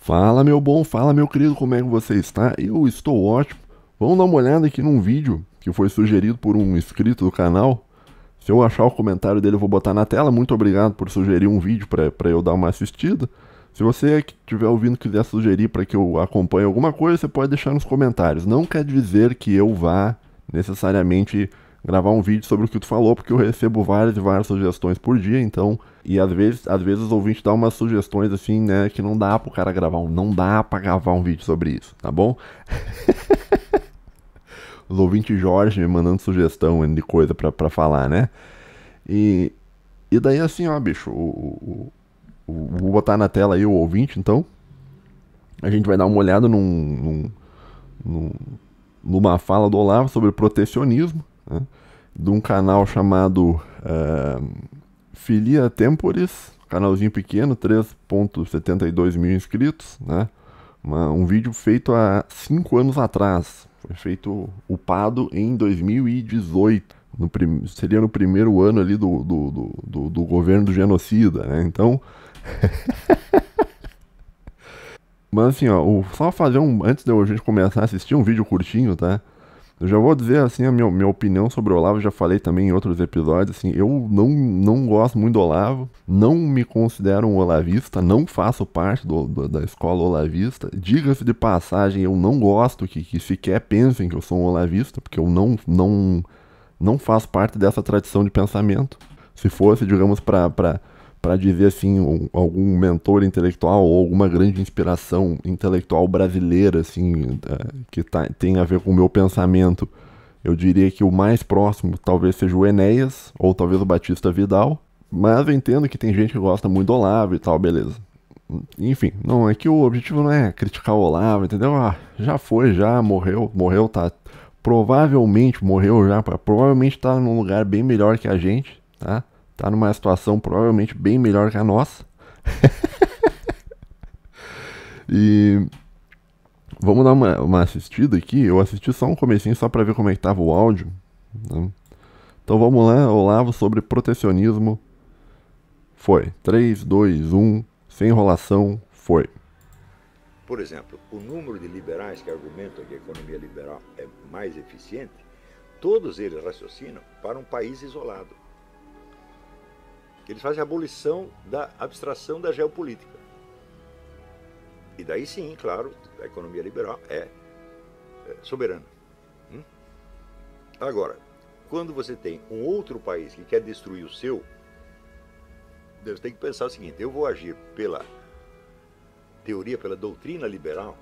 Fala meu bom, fala meu querido, como é que você está? Eu estou ótimo. Vamos dar uma olhada aqui num vídeo que foi sugerido por um inscrito do canal. Se eu achar o comentário dele, eu vou botar na tela. Muito obrigado por sugerir um vídeo para eu dar uma assistida. Se você que estiver ouvindo quiser sugerir para que eu acompanhe alguma coisa, você pode deixar nos comentários. Não quer dizer que eu vá necessariamente gravar um vídeo sobre o que tu falou, porque eu recebo várias e várias sugestões por dia, então, e às vezes os ouvintes dão umas sugestões assim, né, que não dá pro cara gravar não dá pra gravar um vídeo sobre isso, tá bom? Os ouvintes Jorge me mandando sugestão de coisa pra falar, né? E, e daí assim, ó, bicho, vou botar na tela aí o ouvinte, então. A gente vai dar uma olhada num- numa fala do Olavo sobre protecionismo, né? De um canal chamado Filia Temporis, canalzinho pequeno, 3.72 mil inscritos, né? Um vídeo feito há 5 anos atrás. Foi feito, upado em 2018. Seria no primeiro ano ali do governo do genocida, né? Então, mas assim, ó, só fazer antes de a gente começar a assistir um vídeo curtinho, tá? Eu já vou dizer assim a minha opinião sobre o Olavo, já falei também em outros episódios, assim, eu não gosto muito do Olavo, não me considero um olavista, não faço parte da escola olavista. Diga-se de passagem, eu não gosto que sequer pensem que eu sou um olavista, porque eu não faço parte dessa tradição de pensamento. Se fosse, digamos, para dizer assim, algum mentor intelectual ou alguma grande inspiração intelectual brasileira, assim, tem a ver com o meu pensamento, eu diria que o mais próximo talvez seja o Enéas, ou talvez o Batista Vidal, mas eu entendo que tem gente que gosta muito do Olavo e tal, beleza. Enfim, não, é que o objetivo não é criticar o Olavo, entendeu? Ah, já foi, já morreu, tá. Provavelmente morreu já, provavelmente tá num lugar bem melhor que a gente, tá? Tá numa situação provavelmente bem melhor que a nossa. E vamos dar uma assistida aqui. Eu assisti só um comecinho só pra ver como é que tava o áudio, né? Então vamos lá, Olavo sobre protecionismo. Foi. 3, 2, 1, sem enrolação, foi. Por exemplo, o número de liberais que argumentam que a economia liberal é mais eficiente, todos eles raciocinam para um país isolado. Eles fazem a abolição da abstração da geopolítica. E daí sim, claro, a economia liberal é soberana. Agora, quando você tem um outro país que quer destruir o seu, você tem que pensar o seguinte: eu vou agir pela teoria, pela doutrina liberal,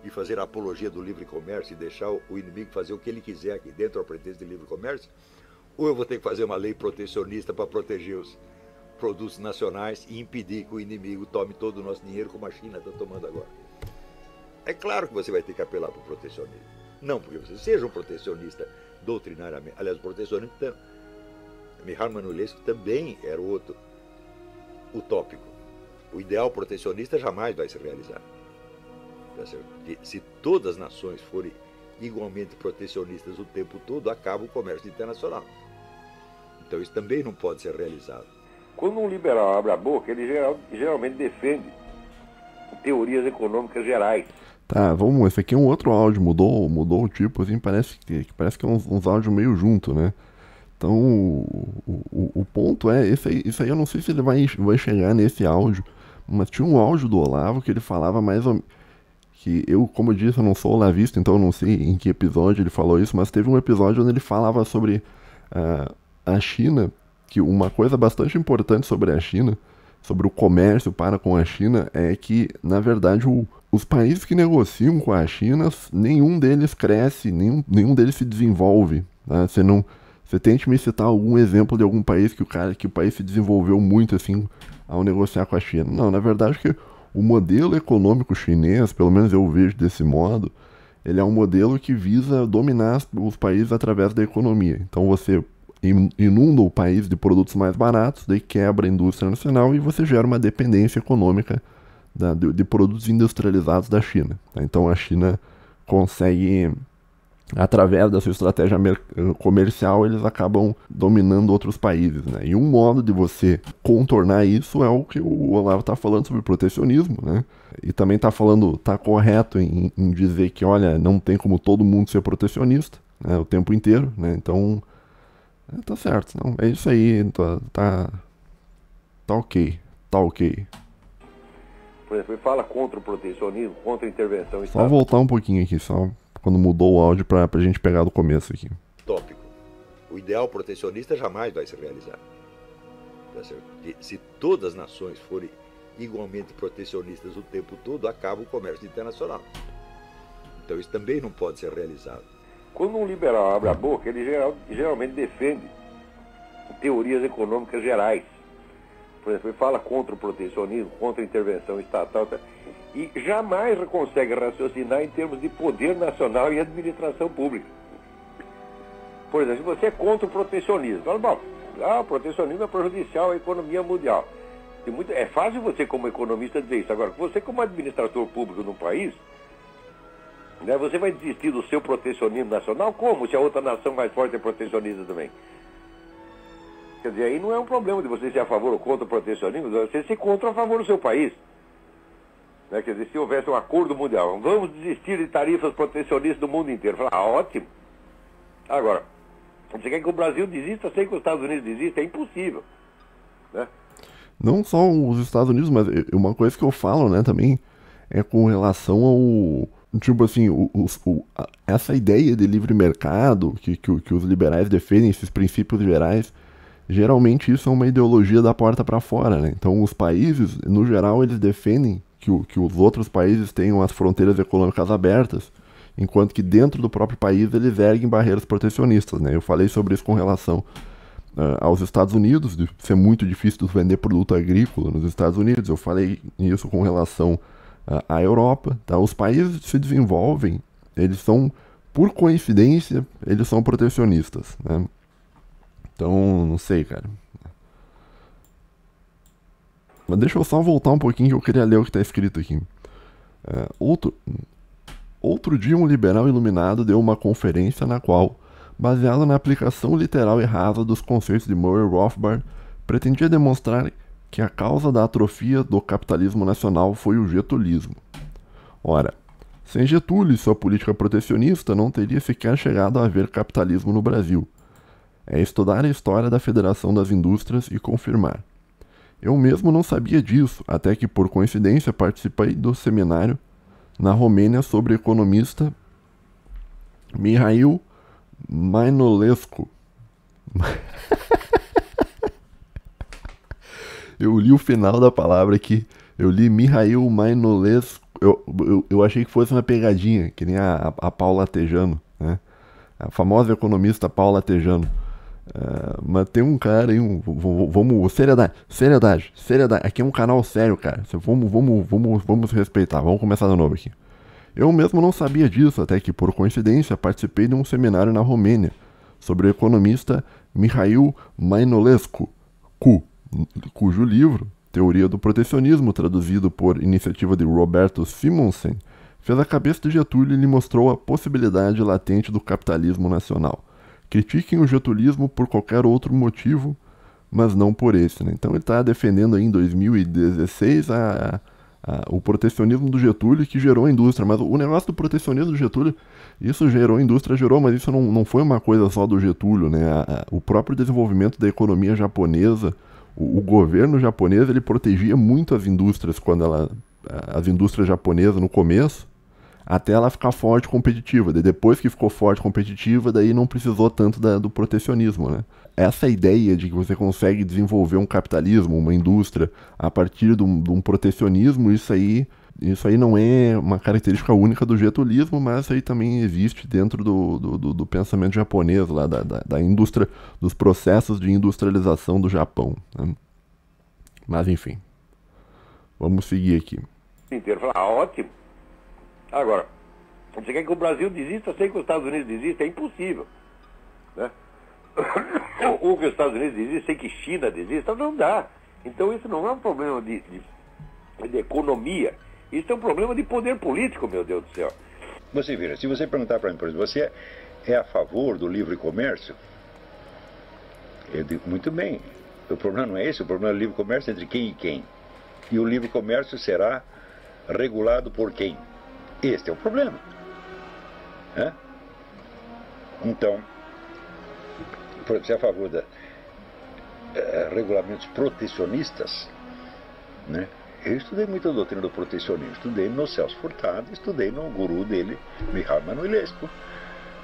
e fazer a apologia do livre comércio e deixar o inimigo fazer o que ele quiser aqui dentro ao pretexto de livre comércio, ou eu vou ter que fazer uma lei protecionista para proteger os produtos nacionais e impedir que o inimigo tome todo o nosso dinheiro como a China está tomando agora. É claro que você vai ter que apelar para o protecionismo. Não porque você seja um protecionista doutrinariamente. Aliás, o protecionismo, Mihail Manulescu também era outro utópico. O ideal protecionista jamais vai se realizar. Se todas as nações forem igualmente protecionistas o tempo todo, acaba o comércio internacional. Então isso também não pode ser realizado. Quando um liberal abre a boca, ele geralmente defende teorias econômicas gerais. Tá, vamos, esse aqui é um outro áudio, mudou o tipo, assim, parece que é uns áudios meio junto, né? Então, o ponto é, isso aí eu não sei se ele vai chegar nesse áudio, mas tinha um áudio do Olavo que ele falava mais ou que eu, como eu disse, eu não sou olavista, então eu não sei em que episódio ele falou isso, mas teve um episódio onde ele falava sobre a China, que uma coisa bastante importante sobre a China, sobre o comércio para com a China, é que, na verdade, os países que negociam com a China, nenhum deles cresce, nenhum deles se desenvolve, né? Você tente me citar algum exemplo de algum país que o país se desenvolveu muito assim ao negociar com a China. Não, na verdade que o modelo econômico chinês, pelo menos eu vejo desse modo, ele é um modelo que visa dominar os países através da economia. Então você inunda o país de produtos mais baratos, daí quebra a indústria nacional e você gera uma dependência econômica de produtos industrializados da China, tá? Então a China consegue através da sua estratégia comercial, eles acabam dominando outros países, né? E um modo de você contornar isso é o que o Olavo está falando sobre protecionismo, né? E também tá correto em dizer que, olha, não tem como todo mundo ser protecionista, né, o tempo inteiro, né? Então, tá certo, não, é isso aí, tá ok, tá ok. Por exemplo, ele fala contra o protecionismo, contra a intervenção Só estatal. voltar um pouquinho aqui, só quando mudou o áudio pra gente pegar do começo aqui. Tópico. O ideal protecionista jamais vai se realizar. Tá certo? Se todas as nações forem igualmente protecionistas o tempo todo, acaba o comércio internacional. Então isso também não pode ser realizado. Quando um liberal abre a boca, ele geralmente defende teorias econômicas gerais. Por exemplo, ele fala contra o protecionismo, contra a intervenção estatal, e jamais consegue raciocinar em termos de poder nacional e administração pública. Por exemplo, se você é contra o protecionismo, fala, bom, o protecionismo é prejudicial à economia mundial. É fácil você, como economista, dizer isso. Agora, você, como administrador público no país, né, você vai desistir do seu protecionismo nacional? Como? Se a outra nação mais forte é protecionista também. Quer dizer, aí não é um problema de você ser a favor ou contra o protecionismo, você ser contra ou a favor do seu país. Né? Quer dizer, se houvesse um acordo mundial, vamos desistir de tarifas protecionistas do mundo inteiro. Falar, ótimo. Agora, você quer que o Brasil desista sem que os Estados Unidos desistam? É impossível. Né? Não só os Estados Unidos, mas uma coisa que eu falo, né, também, é com relação ao... Tipo assim, essa ideia de livre mercado que os liberais defendem, esses princípios liberais, geralmente isso é uma ideologia da porta para fora, né? Então os países, no geral, eles defendem que os outros países tenham as fronteiras econômicas abertas, enquanto que dentro do próprio país eles erguem barreiras protecionistas, né? Eu falei sobre isso com relação aos Estados Unidos, de ser muito difícil vender produto agrícola nos Estados Unidos. Eu falei isso com relação à Europa, tá? Os países se desenvolvem, eles são, por coincidência, eles são protecionistas, né? Então, não sei, cara. Mas deixa eu só voltar um pouquinho que eu queria ler o que está escrito aqui. Outro dia um liberal iluminado deu uma conferência na qual, baseado na aplicação literal e rasa dos conceitos de Murray Rothbard, pretendia demonstrar que a causa da atrofia do capitalismo nacional foi o getulismo. Ora, sem Getúlio e sua política protecionista não teria sequer chegado a haver capitalismo no Brasil. É estudar a história da Federação das Indústrias e confirmar. Eu mesmo não sabia disso, até que por coincidência participei do seminário na Romênia sobre o economista Mihail Mainolescu. Eu li o final da palavra aqui, eu li Mihail Mainolescu, eu achei que fosse uma pegadinha, que nem a Paula Tejano, né? A famosa economista Paula Tejano. Mas tem um cara aí, vamos, seriedade, aqui é um canal sério, cara, vamos respeitar, vamos começar de novo aqui. Eu mesmo não sabia disso, até que por coincidência participei de um seminário na Romênia, sobre o economista Mihail Mainolescu, cujo livro, Teoria do Protecionismo, traduzido por iniciativa de Roberto Simonsen, fez a cabeça de Getúlio e lhe mostrou a possibilidade latente do capitalismo nacional. Critiquem o getulismo por qualquer outro motivo, mas não por esse, né? Então ele está defendendo aí em 2016 o protecionismo do Getúlio, que gerou a indústria. Mas o negócio do protecionismo do Getúlio, isso gerou a indústria, mas isso não foi uma coisa só do Getúlio, né? O próprio desenvolvimento da economia japonesa, o governo japonês, ele protegia muito as indústrias, as indústrias japonesas no começo, até ela ficar forte e competitiva. Depois que ficou forte e competitiva, daí não precisou tanto do protecionismo, né? Essa ideia de que você consegue desenvolver um capitalismo, uma indústria, a partir de um protecionismo, isso aí não é uma característica única do getulismo, mas isso aí também existe dentro do pensamento japonês, lá da indústria, dos processos de industrialização do Japão, né? Mas enfim, vamos seguir aqui. Inteiro, falar, ótimo. Agora, você quer que o Brasil desista sem que os Estados Unidos desistam? É impossível. Né? Ou que os Estados Unidos desistam sem que China desista? Não dá. Então isso não é um problema de economia. Isso é um problema de poder político, meu Deus do céu. Você veja, se você perguntar para mim, por exemplo, você é a favor do livre comércio? Eu digo, muito bem. O problema não é esse, o problema é o livre comércio entre quem e quem. E o livre comércio será regulado por quem? Este é o problema. Então, por exemplo, você é a favor de regulamentos protecionistas, né? Eu estudei muito a doutrina do protecionismo, estudei no Celso Furtado, estudei no guru dele, Mihail Manuilescu,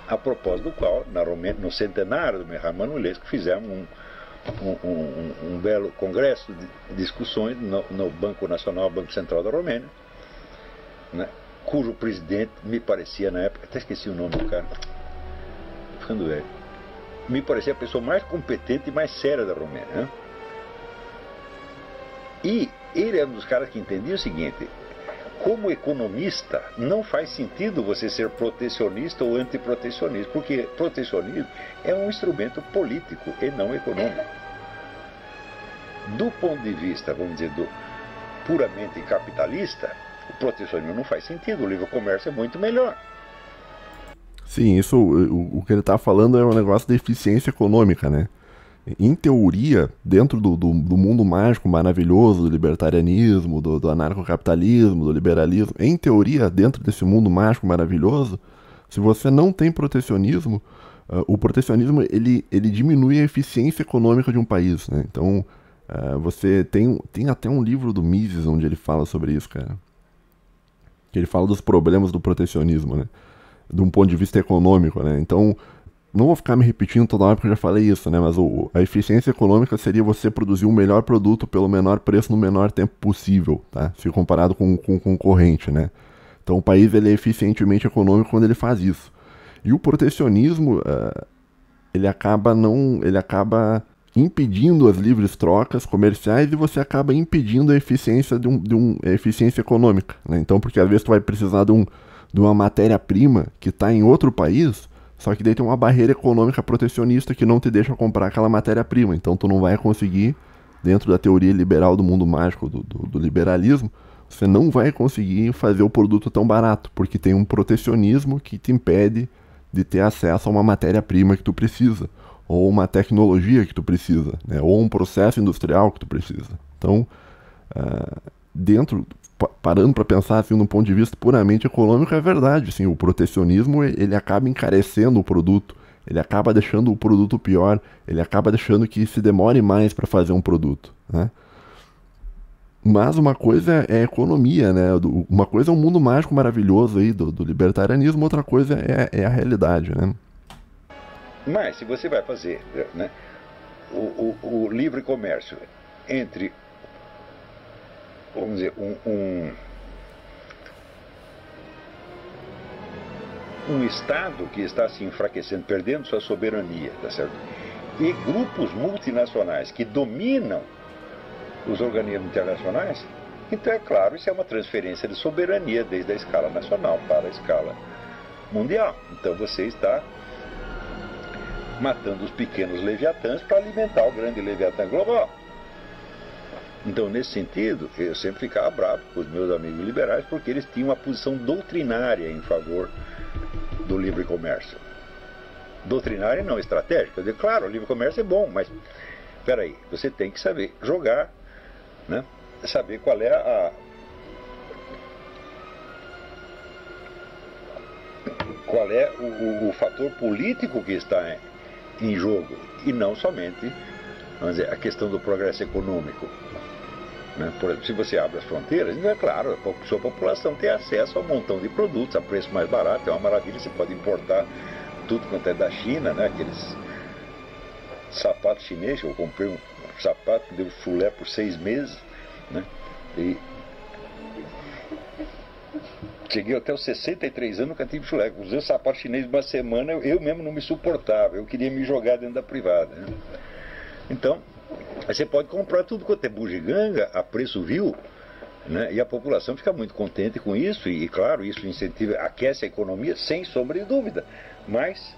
a propósito do qual, no centenário do Mihail Manuilescu, fizemos um belo congresso de discussões no Banco Nacional, Banco Central da Romênia, né, cujo presidente me parecia na época, até esqueci o nome do cara, ficando velho, me parecia a pessoa mais competente e mais séria da Romênia, né? E ele é um dos caras que entendia o seguinte: como economista, não faz sentido você ser protecionista ou antiprotecionista, porque protecionismo é um instrumento político e não econômico. Do ponto de vista, vamos dizer, puramente capitalista, o protecionismo não faz sentido, o livre comércio é muito melhor. Sim, isso, o que ele está falando é um negócio da eficiência econômica, né? Em teoria, dentro do mundo mágico maravilhoso do libertarianismo, do anarcocapitalismo, do liberalismo, em teoria, dentro desse mundo mágico maravilhoso, se você não tem protecionismo, o protecionismo ele diminui a eficiência econômica de um país, né? Então, você tem até um livro do Mises onde ele fala sobre isso, cara. Que ele fala dos problemas do protecionismo, né? De um ponto de vista econômico, né? Então, não vou ficar me repetindo toda hora porque eu já falei isso, né? Mas a eficiência econômica seria você produzir o melhor produto pelo menor preço no menor tempo possível, tá? Se comparado com o concorrente, né? Então o país ele é eficientemente econômico quando ele faz isso. E o protecionismo, ele acaba impedindo as livres trocas comerciais e você acaba impedindo a eficiência a eficiência econômica, né? Então, porque às vezes tu vai precisar de uma matéria-prima que está em outro país. Só que daí tem uma barreira econômica protecionista que não te deixa comprar aquela matéria-prima. Então tu não vai conseguir, dentro da teoria liberal do mundo mágico, do liberalismo, você não vai conseguir fazer o produto tão barato, porque tem um protecionismo que te impede de ter acesso a uma matéria-prima que tu precisa, ou uma tecnologia que tu precisa, né? Ou um processo industrial que tu precisa. Então, parando para pensar assim, num ponto de vista puramente econômico, é verdade. Assim, o protecionismo ele acaba encarecendo o produto, ele acaba deixando o produto pior, ele acaba deixando que se demore mais para fazer um produto, né? Mas uma coisa é a economia, né? Uma coisa é um mundo mágico maravilhoso aí do libertarianismo, outra coisa é a realidade, né? Mas se você vai fazer, né, o livre comércio entre, vamos dizer, um Estado que está se enfraquecendo, perdendo sua soberania, tá certo? E grupos multinacionais que dominam os organismos internacionais, então é claro, isso é uma transferência de soberania desde a escala nacional para a escala mundial. Então você está matando os pequenos leviatãs para alimentar o grande leviatã global. Então, nesse sentido, eu sempre ficava bravo com os meus amigos liberais, porque eles tinham uma posição doutrinária em favor do livre comércio. Doutrinária e não estratégica. Eu digo, claro, o livre comércio é bom, mas, espera aí, você tem que saber jogar, né? Saber qual é o fator político que está em jogo, e não somente, vamos dizer, a questão do progresso econômico. Por exemplo, se você abre as fronteiras, então é claro, a sua população tem acesso a um montão de produtos a preço mais barato, é uma maravilha, você pode importar tudo quanto é da China, né? Aqueles sapatos chineses, eu comprei um sapato que deu chulé por 6 meses, né? E cheguei até os 63 anos, nunca tive chulé. Usei o sapato chinês uma semana, eu mesmo não me suportava, eu queria me jogar dentro da privada, né? Então, aí você pode comprar tudo quanto é bugiganga a preço vil, né? E a população fica muito contente com isso, e claro, isso incentiva, aquece a economia, sem sombra de dúvida. Mas,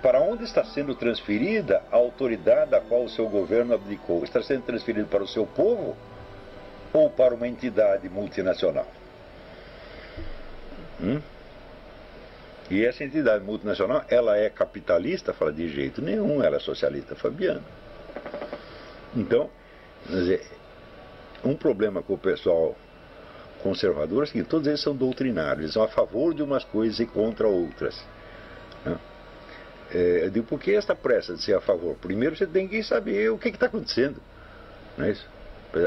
para onde está sendo transferida a autoridade a qual o seu governo abdicou? Está sendo transferido para o seu povo ou para uma entidade multinacional? Hum? E essa entidade multinacional, ela é capitalista? Fala, de jeito nenhum, ela é socialista fabiana. Então, quer dizer, um problema com o pessoal conservador é o seguinte: todos eles são doutrinários, eles são a favor de umas coisas e contra outras. Né? Eu digo, por que essa pressa de ser a favor? Primeiro você tem que saber o que está acontecendo. Não é isso?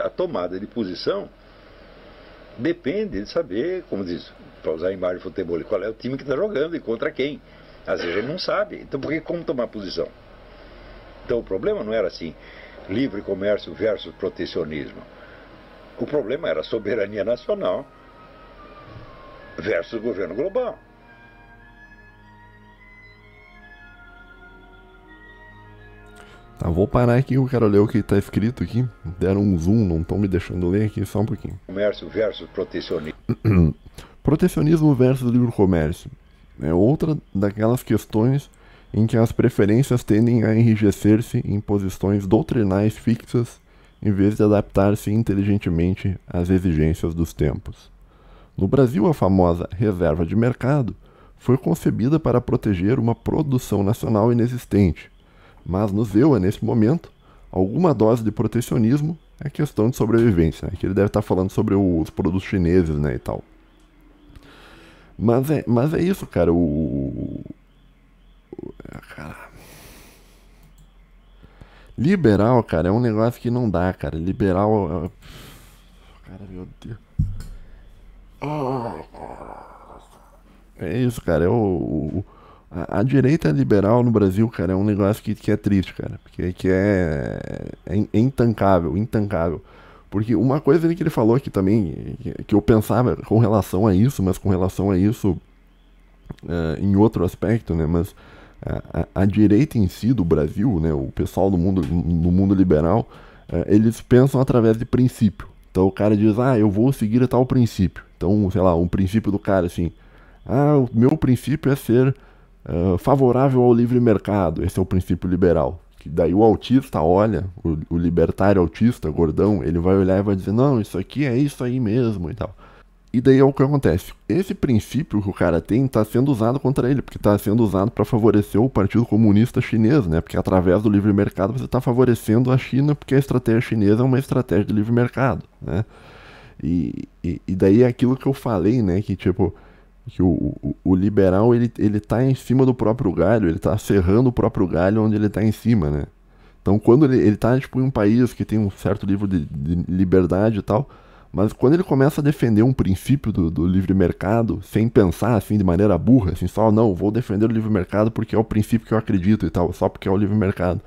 A tomada de posição depende de saber, como diz, para usar a imagem de futebol, qual é o time que está jogando e contra quem. Às vezes ele não sabe. Então por que como tomar posição? Então o problema não era assim, livre comércio versus protecionismo. O problema era soberania nacional versus governo global. Tá, vou parar aqui, eu quero ler o que está escrito aqui. Deram um zoom, não estão me deixando ler aqui, só um pouquinho. Comércio versus protecionismo. Protecionismo versus livre comércio. É outra daquelas questões em que as preferências tendem a enrijecer-se em posições doutrinais fixas, em vez de adaptar-se inteligentemente às exigências dos tempos. No Brasil, a famosa reserva de mercado foi concebida para proteger uma produção nacional inexistente, mas nos EUA, nesse momento, alguma dose de protecionismo é questão de sobrevivência, né? Que ele deve estar falando sobre os produtos chineses, né, e tal. Mas é isso, cara, cara, liberal, cara, é um negócio que não dá, cara. Liberal, cara, meu Deus. É isso, cara, a direita liberal no Brasil, cara, é um negócio que é triste, cara. Que é intancável, intancável. Porque uma coisa que ele falou aqui também, que eu pensava com relação a isso, mas com relação a isso em outro aspecto, né? Mas a direita em si do Brasil, né? O pessoal do mundo liberal, eles pensam através de princípio. Então o cara diz, eu vou seguir tal princípio. Então, sei lá, um princípio do cara assim, o meu princípio é ser favorável ao livre mercado. Esse é o princípio liberal. Que daí o autista olha, o libertário autista, gordão, ele vai olhar e vai dizer, não, isso aqui é isso aí mesmo e tal. E daí é o que acontece. Esse princípio que o cara tem está sendo usado contra ele, porque está sendo usado para favorecer o Partido Comunista Chinês, né? Porque através do livre mercado você está favorecendo a China, porque a estratégia chinesa é uma estratégia de livre mercado, né? E daí é aquilo que eu falei, né? Que tipo, que o liberal ele tá em cima do próprio galho, ele tá serrando o próprio galho onde ele tá em cima, né? Então quando ele tá tipo, em um país que tem um certo nível de liberdade e tal, mas quando ele começa a defender um princípio do livre mercado, sem pensar assim de maneira burra, assim, só não, vou defender o livre mercado porque é o princípio que eu acredito e tal, só porque é o livre mercado.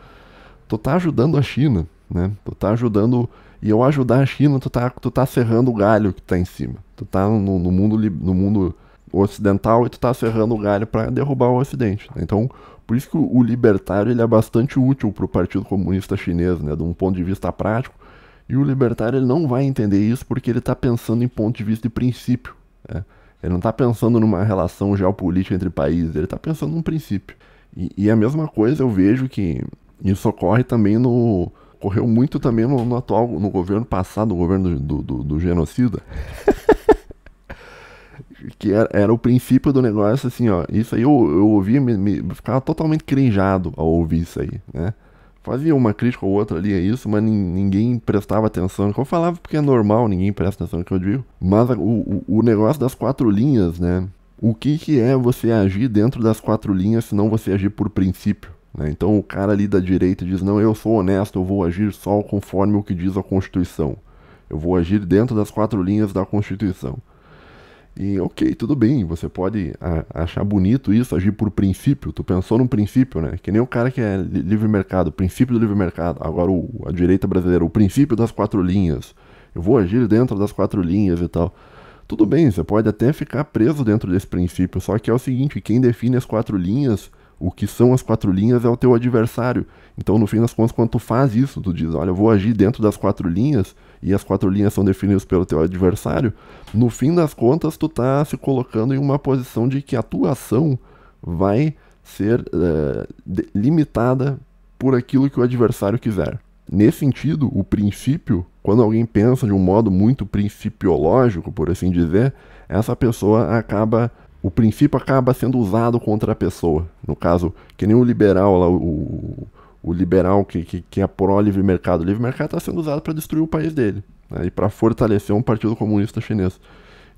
Tu tá ajudando a China, né? Tu tá ajudando, e ao ajudar a China, tu tá serrando o galho que tá em cima. Tu tá no mundo ocidental e tu tá serrando o galho para derrubar o Ocidente. Então, por isso que o libertário ele é bastante útil para o Partido Comunista Chinês, né, de um ponto de vista prático. E o libertário ele não vai entender isso porque ele está pensando em ponto de vista de princípio. Né? Ele não está pensando numa relação geopolítica entre países, ele está pensando num princípio. E a mesma coisa eu vejo que isso ocorre também ocorreu muito também no governo passado, no governo do genocida. Que era o princípio do negócio, assim, ó. Isso aí eu ouvia, ficava totalmente crinjado ao ouvir isso aí, né? Fazia uma crítica ou outra ali a isso, mas ninguém prestava atenção. Eu falava porque é normal, ninguém presta atenção no que eu digo. Mas o negócio das 4 linhas, né? O que é você agir dentro das 4 linhas se não você agir por princípio, né? Então o cara ali da direita diz, não, eu sou honesto, eu vou agir só conforme o que diz a Constituição. Eu vou agir dentro das 4 linhas da Constituição. E ok, tudo bem, você pode achar bonito isso, agir por princípio. Tu pensou num princípio, né? Que nem o cara que é livre mercado, princípio do livre mercado. Agora a direita brasileira, o princípio das 4 linhas. Eu vou agir dentro das 4 linhas e tal. Tudo bem, você pode até ficar preso dentro desse princípio, só que é o seguinte, quem define as 4 linhas, o que são as 4 linhas é o teu adversário. Então, no fim das contas, quando tu faz isso, tu diz, olha, eu vou agir dentro das 4 linhas, e as 4 linhas são definidas pelo teu adversário, no fim das contas, tu tá se colocando em uma posição de que a tua ação vai ser limitada por aquilo que o adversário quiser. Nesse sentido, o princípio quando alguém pensa de um modo muito principiológico, por assim dizer, essa pessoa acaba, o princípio acaba sendo usado contra a pessoa. No caso, que nem o liberal lá, o liberal que é pró-livre mercado. O livre mercado está sendo usado para destruir o país dele, né, e para fortalecer um partido comunista chinês.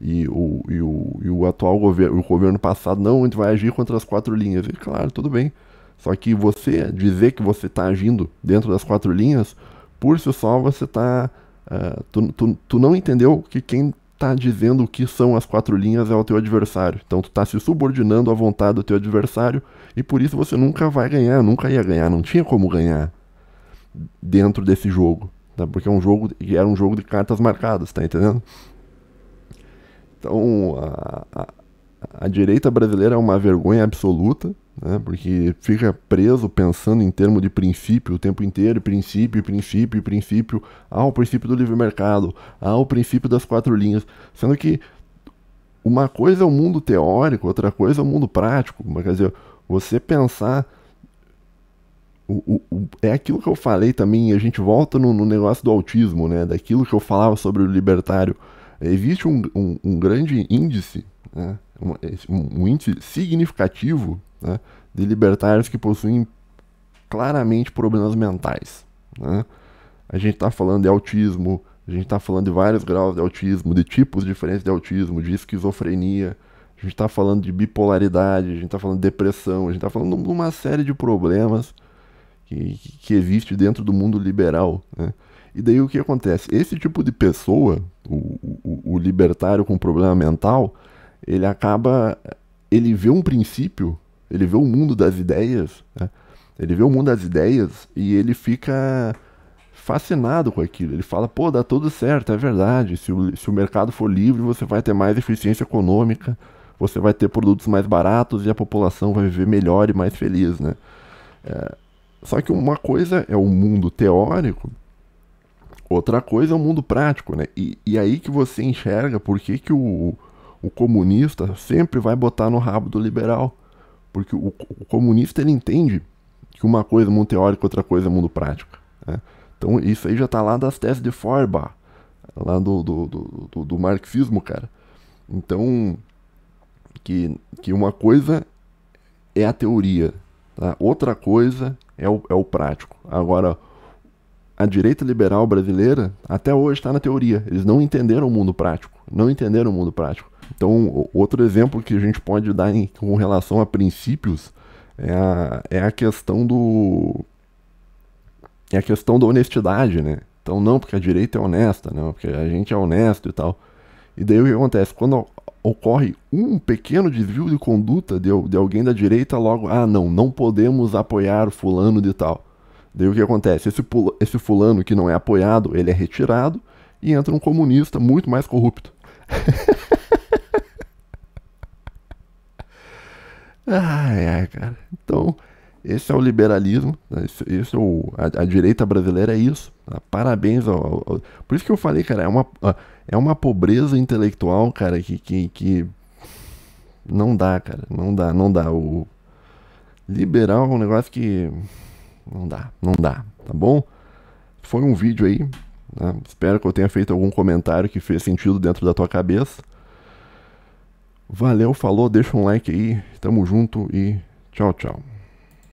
E o atual governo, o governo passado, não, a gente vai agir contra as 4 linhas. E claro, tudo bem. Só que você dizer que você está agindo dentro das 4 linhas, por si só você está... tu não entendeu que quem está dizendo o que são as 4 linhas é o teu adversário. Então tu está se subordinando à vontade do teu adversário e por isso você nunca vai ganhar, nunca ia ganhar, não tinha como ganhar dentro desse jogo, tá? Porque era um jogo de cartas marcadas, tá entendendo? Então a direita brasileira é uma vergonha absoluta, né? Porque fica preso pensando em termos de princípio o tempo inteiro, princípio. O princípio do livre mercado, o princípio das 4 linhas, sendo que uma coisa é o mundo teórico, outra coisa é o mundo prático. Quer dizer, você pensar é aquilo que eu falei também, a gente volta no negócio do autismo, né? Daquilo que eu falava sobre o libertário. Existe um grande índice, né? Um índice significativo, né, de libertários que possuem claramente problemas mentais, né? A gente está falando de autismo, a gente está falando de vários graus de autismo, de tipos diferentes de autismo, de esquizofrenia, a gente está falando de bipolaridade, a gente está falando de depressão, a gente está falando de uma série de problemas que existe dentro do mundo liberal, né? E daí o que acontece? Esse tipo de pessoa, o libertário com problema mental, ele vê um princípio, ele vê o mundo das ideias, né? Ele vê o mundo das ideias e ele fica fascinado com aquilo. Ele fala, pô, dá tudo certo, é verdade. Se o mercado for livre, você vai ter mais eficiência econômica, você vai ter produtos mais baratos e a população vai viver melhor e mais feliz, né? Só que uma coisa é o mundo teórico, outra coisa é o mundo prático, né? E aí que você enxerga por que o comunista sempre vai botar no rabo do liberal. Porque o comunista, ele entende que uma coisa é mundo teórico, outra coisa é mundo prático, né? Então isso aí já tá lá das teses de Feuerbach, lá do marxismo, cara. Então, que uma coisa é a teoria, tá? Outra coisa é o prático. Agora, a direita liberal brasileira até hoje está na teoria. Eles não entenderam o mundo prático. Não entenderam o mundo prático. Então, outro exemplo que a gente pode dar com relação a princípios é a questão da honestidade, né? Então, não, porque a direita é honesta, não, porque a gente é honesto e tal. E daí o que acontece? Quando ocorre um pequeno desvio de conduta de alguém da direita, logo, não podemos apoiar fulano de tal. Daí o que acontece? Esse fulano que não é apoiado, ele é retirado e entra um comunista muito mais corrupto. Ai, cara. Então, esse é o liberalismo, né? A direita brasileira é isso. Tá? Parabéns Por isso que eu falei, cara, é uma pobreza intelectual, cara, que não dá, cara. Não dá. O liberal é um negócio que não dá, tá bom? Foi um vídeo aí, né? Espero que eu tenha feito algum comentário que fez sentido dentro da tua cabeça. Valeu, falou, deixa um like aí, tamo junto e tchau, tchau.